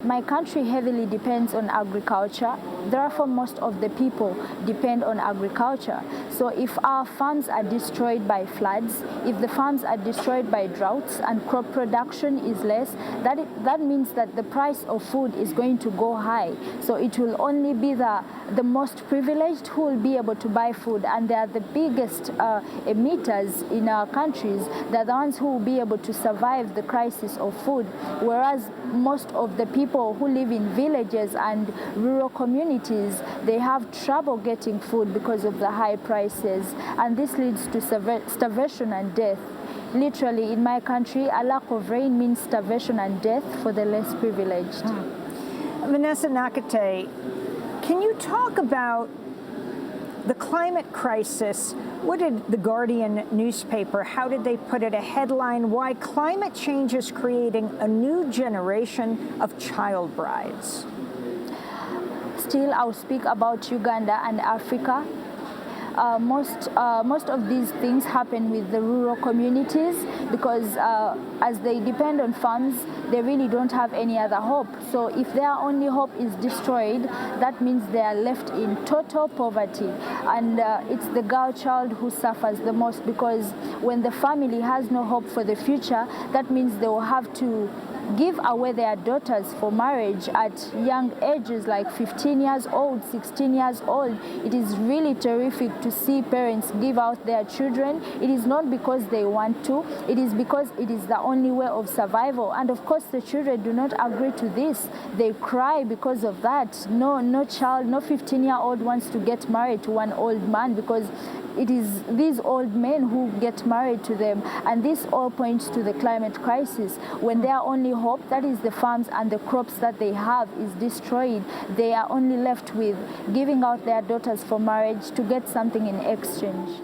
my country heavily depends on agriculture. Therefore, most of the people depend on agriculture. So if our farms are destroyed by floods, if the farms are destroyed by droughts and crop production is less, that means that the price of food is going to go high. So it will only be the most privileged who will be able to buy food, and they are the biggest emitters in our countries. They're the ones who will be able to survive the crisis of food, whereas most of the people who live in villages and rural communities, they have trouble getting food because of the high prices, and this leads to starvation and death. Literally, in my country, a lack of rain means starvation and death for the less privileged. Vanessa Nakate, can you talk about the climate crisis? What did the Guardian newspaper, how did they put it, a headline, why climate change is creating a new generation of child brides? Still, I'll speak about Uganda and Africa. Most of these things happen with the rural communities because as they depend on farms, they really don't have any other hope. So if their only hope is destroyed, that means they are left in total poverty. And it's the girl child who suffers the most, because when the family has no hope for the future, that means they will have to give away their daughters for marriage at young ages, like 15 years old, 16 years old. It is really terrific to see parents give out their children. It is not because they want to, it is because it is the only way of survival. And of course, the children do not agree to this. They cry because of that. No child, no 15-year-old wants to get married to one old man, because it is these old men who get married to them. And this all points to the climate crisis. When their only hope, that is the farms and the crops that they have, is destroyed, they are only left with giving out their daughters for marriage to get something in exchange.